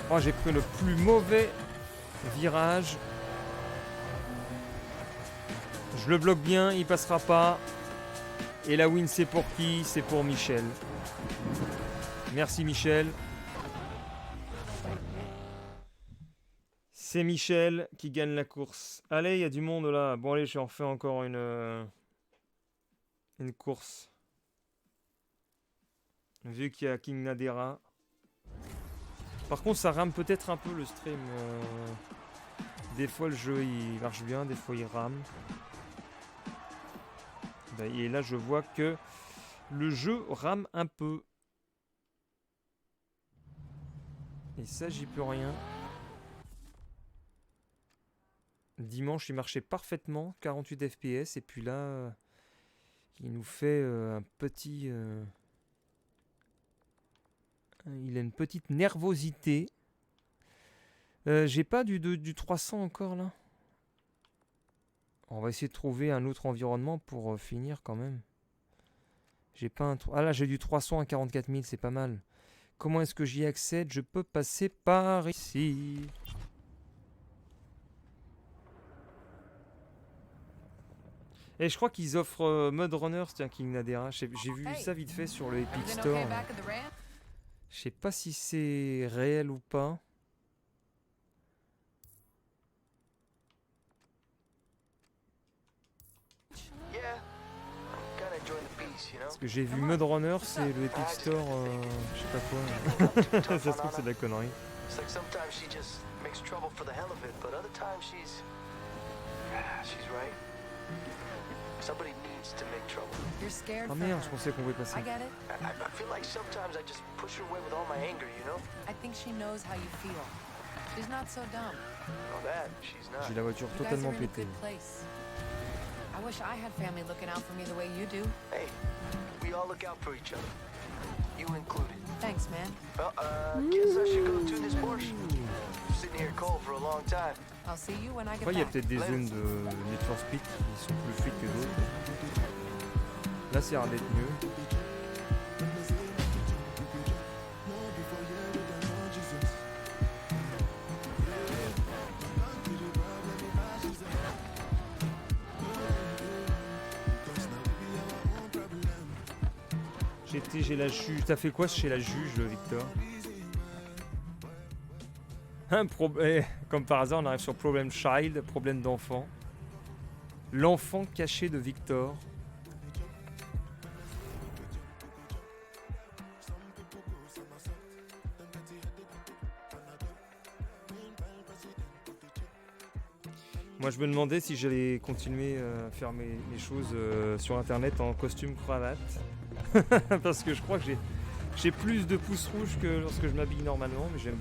Oh, j'ai pris le plus mauvais virage. Je le bloque bien, il passera pas. Et la win, c'est pour qui? C'est pour Michel. Merci Michel. C'est Michel qui gagne la course. Allez, il y a du monde là. Bon allez, je refais encore une course. Vu qu'il y a King Nadera. Par contre, ça rame peut-être un peu le stream. Des fois, le jeu il marche bien, des fois il rame. Et là, je vois que le jeu rame un peu. Et ça, j'y peux rien. Dimanche, il marchait parfaitement, 48 FPS. Et puis là, il nous fait un petit... il a une petite nervosité. J'ai pas du 300 encore là. On va essayer de trouver un autre environnement pour finir quand même. J'ai pas un... Ah là, j'ai du 300 à 44 000, c'est pas mal. Comment est-ce que j'y accède? Je peux passer par ici. Et je crois qu'ils offrent Mud Runners, tiens, King Nadera. J'ai vu ça vite fait sur le Epic Store. Je sais pas si c'est réel ou pas. Parce que j'ai vu Mud Runner, c'est le Epic Store, je sais pas quoi. Ça se trouve c'est de la connerie. Ah merde, je pensais qu'on pouvait passer. J'ai la voiture totalement pétée. I wish I had family looking out for me the way you do. Hey, we all look out for each other. You included. Thanks, man. Well, guess I should go tune this Porsche. Sitting here cold for a long time. I'll see you when I get back. Il y a peut-être des zones de Need for Speed qui sont plus fluides que d'autres. Là, c'est l'air d'être mieux. J'ai la juge. T'as fait quoi chez la juge, Victor? Comme par hasard, on arrive sur Problem Child, problème d'enfant. L'enfant caché de Victor. Moi, je me demandais si j'allais continuer à faire mes choses sur Internet en costume cravate. Parce que je crois que j'ai plus de pouces rouges que lorsque je m'habille normalement, mais j'aime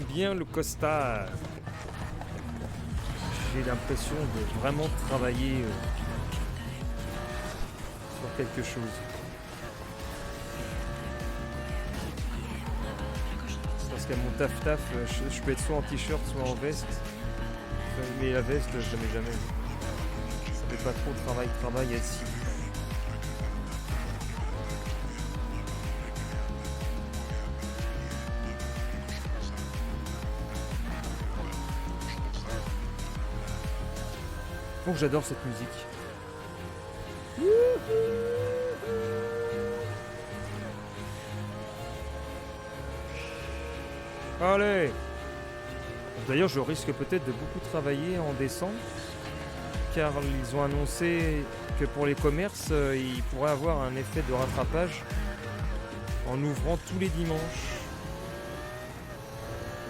bien le costard. J'ai l'impression de vraiment travailler sur quelque chose. Parce qu'à mon taf, je peux être soit en t-shirt, soit en veste. Mais la veste, je ne mets jamais. Ça fait pas trop de travail assis. contre, j'adore cette musique. Allez! D'ailleurs, je risque peut-être de beaucoup travailler en décembre, car ils ont annoncé que pour les commerces, ils pourraient avoir un effet de rattrapage en ouvrant tous les dimanches.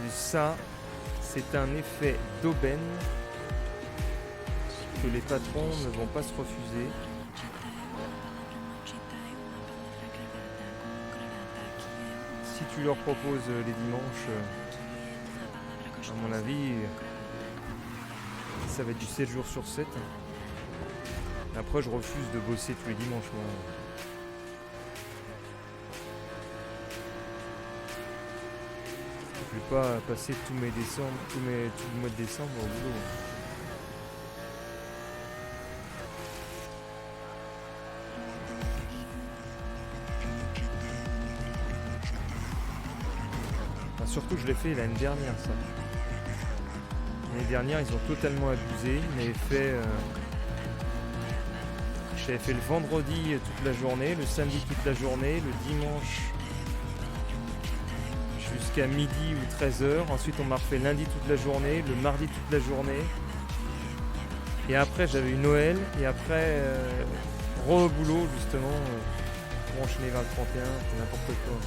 Et ça, c'est un effet d'aubaine que les patrons ne vont pas se refuser. Si tu leur proposes les dimanches, à mon avis, ça va être du 7 jours sur 7. Après, je refuse de bosser tous les dimanches, moi. Je vais pas passer tout le mois de décembre au boulot. Enfin, surtout, je l'ai fait l'année dernière, ça. L'année dernière, ils ont totalement abusé. J'avais fait le vendredi toute la journée, le samedi toute la journée, le dimanche jusqu'à midi ou 13h. Ensuite, on m'a refait lundi toute la journée, le mardi toute la journée. Et après, j'avais eu Noël. Et après, re-boulot, justement, pour enchaîner vers le 31, c'est n'importe quoi.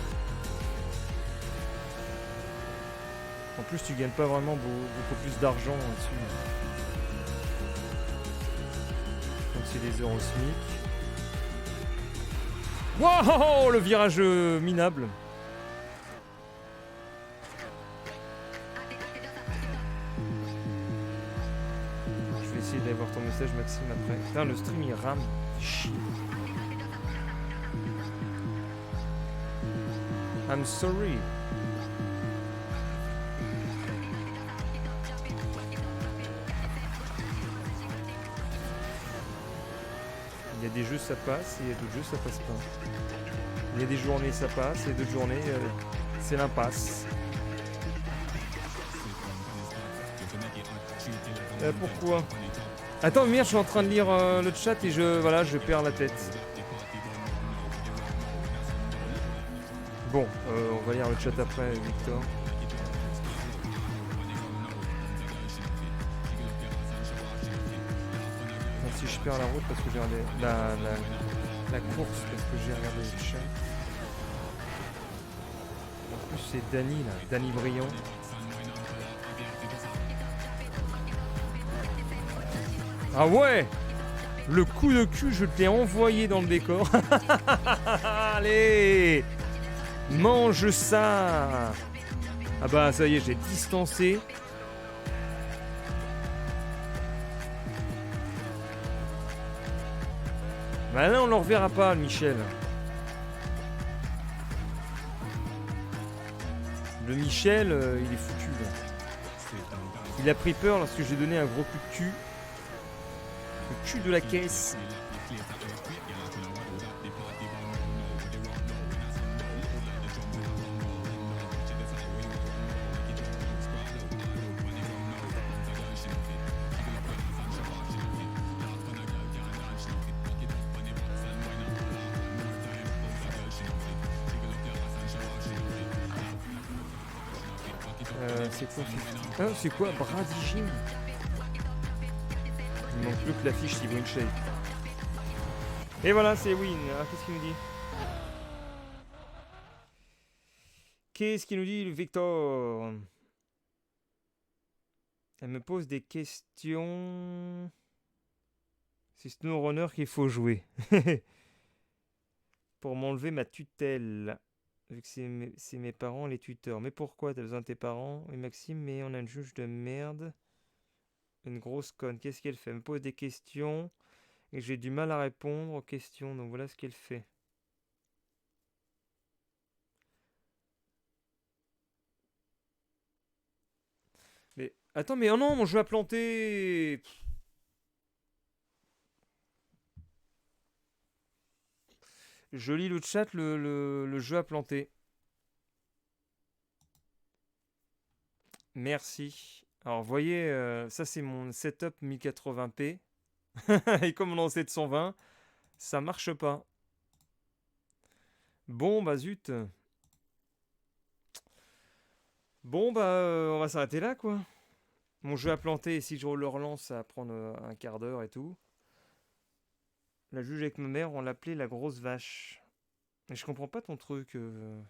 En plus, tu gagnes pas vraiment beaucoup plus d'argent là-dessus. Donc c'est des heures au SMIC. Waouh, le virage minable. Je vais essayer d'aller voir ton message, Maxime, après. Putain, le stream il rame. Chier. I'm sorry. Il y a des jeux ça passe et il y a d'autres jeux ça passe pas. Il y a des journées ça passe et d'autres journées c'est l'impasse. Pourquoi? Attends merde, je suis en train de lire le chat et je perds la tête. Bon, on va lire le chat après, Victor. Si je perds la route parce que j'ai regardé la course parce que j'ai regardé le chat. En plus c'est Dany là, Dany Briand. Ah ouais! Le coup de cul, je t'ai envoyé dans le décor. Allez! Mange ça! Ah bah ça y est, j'ai distancé. Bah là on le reverra pas, Michel. Le Michel, il est foutu là. Il a pris peur lorsque j'ai donné un gros coup de cul. Le cul de la caisse. C'est quoi Bradigine? Il manque plus que l'affiche si Win Shape. Et voilà, c'est Win. Ah, qu'est-ce qu'il nous dit? Qu'est-ce qu'il nous dit, le Victor? Elle me pose des questions. C'est SnowRunner qu'il faut jouer. Pour m'enlever ma tutelle. Vu que c'est mes parents les tuteurs. Mais pourquoi t'as besoin de tes parents? Oui Maxime, mais on a une juge de merde. Une grosse conne. Qu'est-ce qu'elle fait? Elle me pose des questions et j'ai du mal à répondre aux questions. Donc voilà ce qu'elle fait. Mais attends, mais oh non, mon jeu a planté. Je lis le chat, le jeu a planté. Merci. Alors, vous voyez, ça c'est mon setup 1080p. Et comme on est en 720, ça marche pas. Bon, bah zut. Bon, bah on va s'arrêter là, quoi. Mon jeu a planté, et si je le relance, ça va prendre un quart d'heure et tout. La juge avec ma mère, on l'appelait la grosse vache. Et je comprends pas ton truc. Je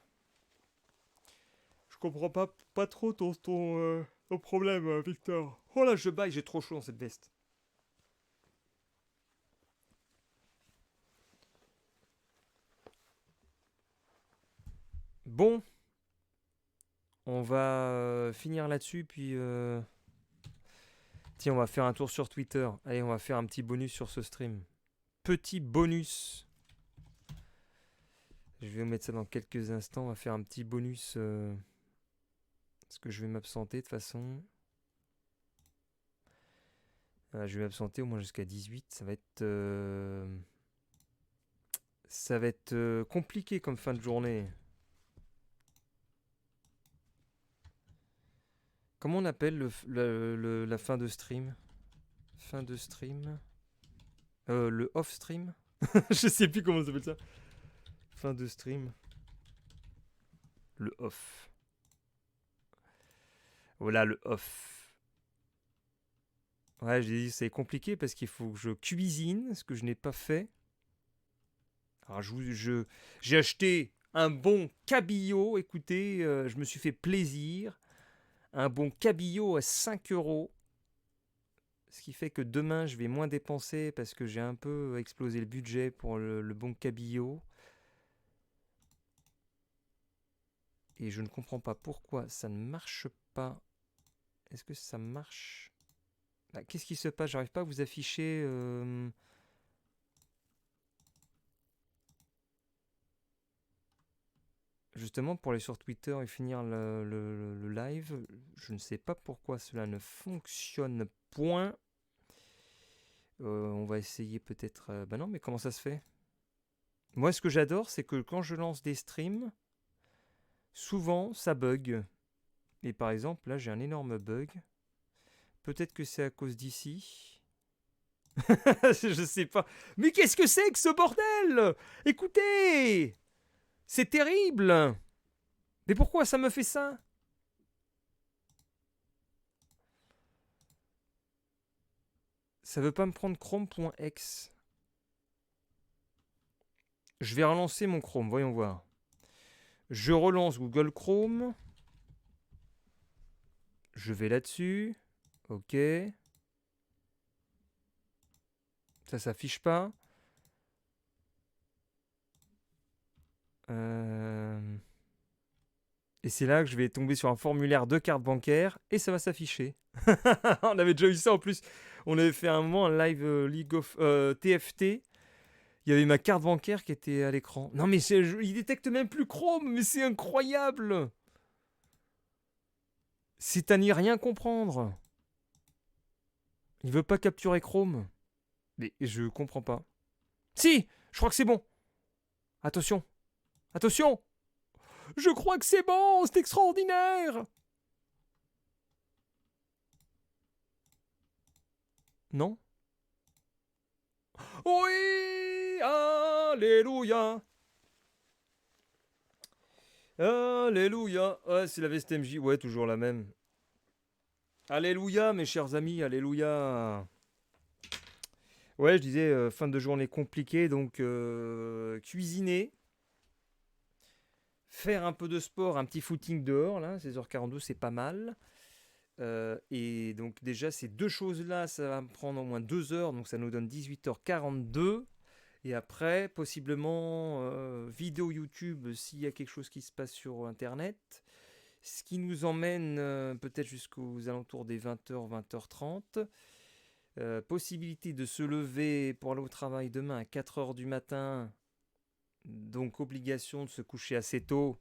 comprends pas trop ton problème, Victor. Oh là, je baille, j'ai trop chaud dans cette veste. Bon. On va finir là-dessus, puis... Tiens, on va faire un tour sur Twitter. Allez, on va faire un petit bonus sur ce stream. Petit bonus. Je vais vous mettre ça dans quelques instants. On va faire un petit bonus... Parce que je vais m'absenter de toute façon. Je vais m'absenter au moins jusqu'à 18. Ça va être compliqué comme fin de journée. Comment on appelle la fin de stream? Fin de stream? Le off stream? Je sais plus comment ça s'appelle ça. Fin de stream. Le off. Voilà le off. Ouais, j'ai dit c'est compliqué parce qu'il faut que je cuisine, ce que je n'ai pas fait. Alors j'ai acheté un bon cabillaud. Écoutez, je me suis fait plaisir. Un bon cabillaud à 5 €. Ce qui fait que demain, je vais moins dépenser parce que j'ai un peu explosé le budget pour le bon cabillaud. Et je ne comprends pas pourquoi ça ne marche pas. Est-ce que ça marche? Qu'est-ce qui se passe? J'arrive pas à vous afficher... Justement, pour aller sur Twitter et finir le live, je ne sais pas pourquoi cela ne fonctionne point. On va essayer peut-être... Bah non, mais comment ça se fait? Moi, ce que j'adore, c'est que quand je lance des streams, souvent, ça bug. Et par exemple, là, j'ai un énorme bug. Peut-être que c'est à cause d'ici. Je sais pas. Mais qu'est-ce que c'est que ce bordel? Écoutez! C'est terrible! Mais pourquoi ça me fait ça? Ça veut pas me prendre Chrome.exe. Je vais relancer mon Chrome, voyons voir. Je relance Google Chrome. Je vais là-dessus. Ok. Ça s'affiche pas. Et c'est là que je vais tomber sur un formulaire de carte bancaire et ça va s'afficher. On avait déjà eu ça en plus. On avait fait un moment un live League of TFT. Il y avait ma carte bancaire qui était à l'écran. Non mais il détecte même plus Chrome, mais c'est incroyable. C'est à n'y rien comprendre. Il veut pas capturer Chrome. Mais je comprends pas. Si, je crois que c'est bon. Attention. Attention. Je crois que c'est bon, c'est extraordinaire. Non? Oui, alléluia. Alléluia. Ouais, c'est la veste MJ, ouais, toujours la même. Alléluia, mes chers amis, alléluia. Ouais, je disais, fin de journée compliquée, donc cuisiner. Faire un peu de sport, un petit footing dehors, là, 16h42, c'est pas mal. Et donc déjà, ces deux choses-là, ça va me prendre au moins 2 heures, donc ça nous donne 18h42. Et après, possiblement, vidéo YouTube, s'il y a quelque chose qui se passe sur Internet. Ce qui nous emmène peut-être jusqu'aux alentours des 20h, 20h30. Possibilité de se lever pour aller au travail demain à 4h du matin. Donc obligation de se coucher assez tôt,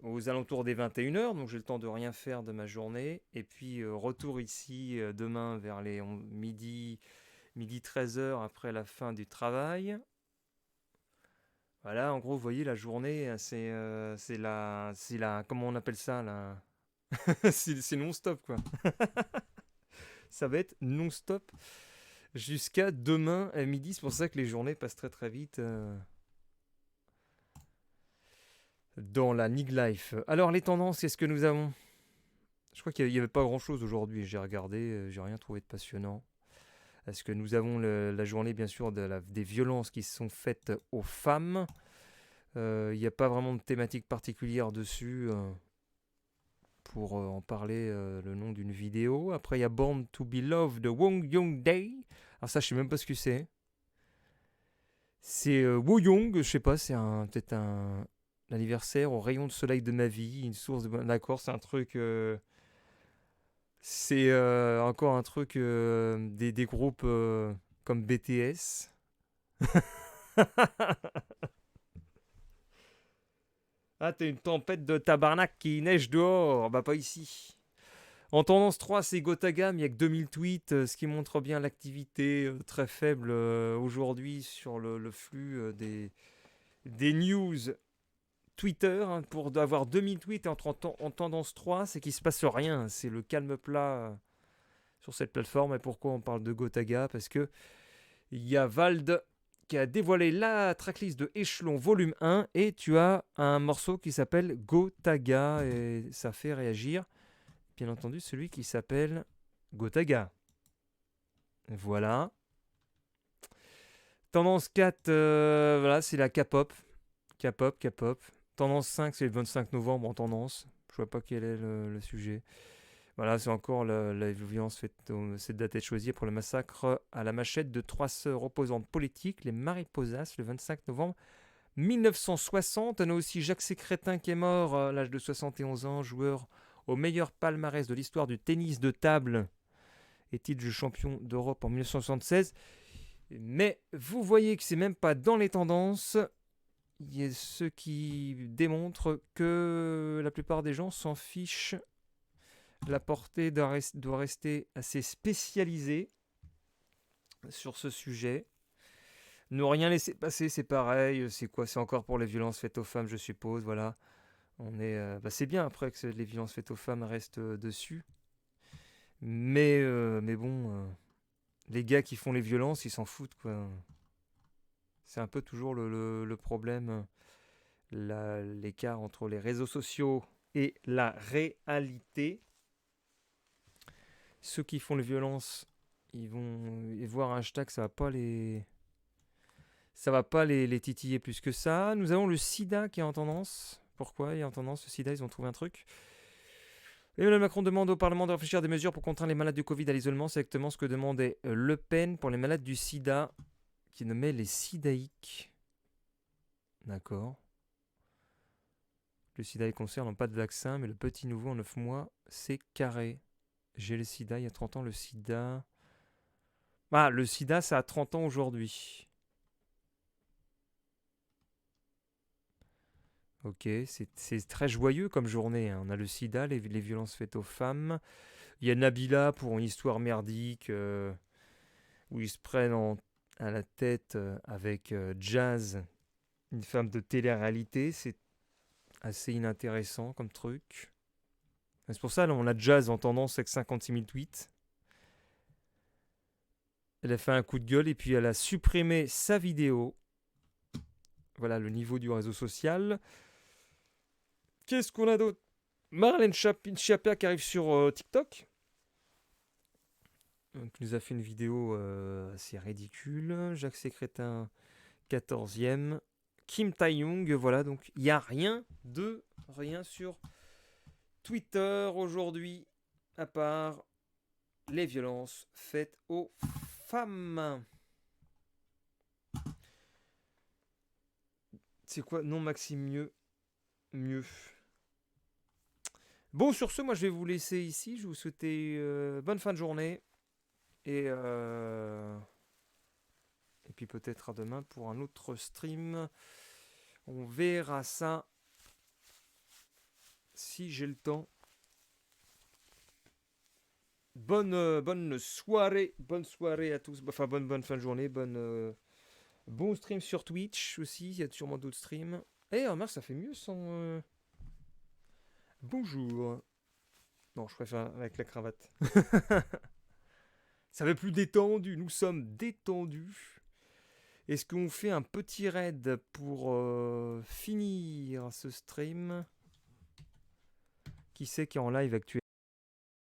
aux alentours des 21h, donc j'ai le temps de rien faire de ma journée. Et puis retour ici demain vers les midi 13h après la fin du travail. Voilà, en gros, vous voyez, la journée, c'est la... Comment on appelle ça, là? C'est non-stop, quoi. Ça va être non-stop. jusqu'à demain à midi. C'est pour ça que les journées passent très très vite dans la Nig Life. Alors les tendances, qu'est-ce que nous avons? Je crois qu'il n'y avait pas grand-chose aujourd'hui. J'ai regardé, j'ai rien trouvé de passionnant. Est-ce que nous avons la journée, bien sûr, des violences qui sont faites aux femmes. Il n'y a pas vraiment de thématique particulière dessus pour en parler le nom d'une vidéo. Après, il y a Born to be Loved de Wong Young Day. Alors ça, je sais même pas ce que c'est. C'est Woo Young, je sais pas, c'est peut-être un anniversaire au rayon de soleil de ma vie, une source de... D'accord, c'est un truc... c'est encore un truc des groupes comme BTS. Ah, t'as une tempête de tabarnak qui neige dehors. Bah, pas ici. En tendance 3, c'est Gotaga, mais il n'y a que 2000 tweets, ce qui montre bien l'activité très faible aujourd'hui sur le flux des news Twitter. Hein, pour avoir 2000 tweets en tendance 3, c'est qu'il ne se passe rien. C'est le calme plat sur cette plateforme. Et pourquoi on parle de Gotaga? Parce que il y a Vald qui a dévoilé la tracklist de Échelon volume 1 et tu as un morceau qui s'appelle Gotaga et ça fait réagir, bien entendu, celui qui s'appelle Gotaga. Voilà. Tendance 4, voilà, c'est la K-pop. K-pop. Tendance 5, c'est le 25 novembre en tendance. Je vois pas quel est le sujet. Voilà, c'est encore la violence faite. Cette date est choisie pour le massacre à la machette de 3 sœurs opposantes politiques, les Mariposas, le 25 novembre 1960. On a aussi Jacques Sécrétin qui est mort à l'âge de 71 ans, joueur au meilleur palmarès de l'histoire du tennis de table et titre de champion d'Europe en 1976. Mais vous voyez que c'est même pas dans les tendances. Il y a ce qui démontre que la plupart des gens s'en fichent. La portée doit rester assez spécialisée sur ce sujet. Ne rien laisser passer, c'est pareil. C'est quoi? C'est encore pour les violences faites aux femmes, je suppose. Voilà. On est, c'est bien après que les violences faites aux femmes restent dessus. Mais bon, les gars qui font les violences, ils s'en foutent, quoi. C'est un peu toujours le problème, l'écart entre les réseaux sociaux et la réalité. Ceux qui font les violences, ils vont voir un hashtag, ça va pas les titiller plus que ça. Nous avons le sida qui est en tendance. Pourquoi il est en tendance le sida? Ils ont trouvé un truc. Emmanuel Macron demande au Parlement de réfléchir à des mesures pour contraindre les malades du Covid à l'isolement. C'est exactement ce que demandait Le Pen pour les malades du sida, qui nommait les sidaïques. D'accord. Le sida, il concerne pas de vaccin, mais le petit nouveau en 9 mois, c'est carré. J'ai le sida, il y a 30 ans, le sida... Ah, le sida, ça a 30 ans aujourd'hui. Ok, c'est très joyeux comme journée. Hein. On a le sida, les violences faites aux femmes. Il y a Nabila pour une histoire merdique où ils se prennent à la tête avec Jazz, une femme de télé-réalité. C'est assez inintéressant comme truc. C'est pour ça, là, on a Jazz en tendance avec 56 000 tweets. Elle a fait un coup de gueule et puis elle a supprimé sa vidéo. Voilà le niveau du réseau social. Qu'est-ce qu'on a d'autre? Marlène Schiappa qui arrive sur TikTok. Donc, il nous a fait une vidéo assez ridicule. Jacques Sécrétin, 14e. Kim Tae-young, voilà. Donc, il n'y a rien sur Twitter aujourd'hui, à part les violences faites aux femmes. C'est quoi? Non, Maxime, mieux. Bon, sur ce, moi, je vais vous laisser ici. Je vais vous souhaiter bonne fin de journée. Et puis peut-être à demain pour un autre stream. On verra ça si j'ai le temps. Bonne soirée à tous. Enfin, bonne fin de journée. Bon stream sur Twitch aussi. Il y a sûrement d'autres streams. Eh, Omar, ça fait mieux sans... Bonjour. Non, je préfère avec la cravate. Ça va plus détendu. Nous sommes détendus. Est-ce qu'on fait un petit raid pour finir ce stream? Qui c'est qui est en live actuellement?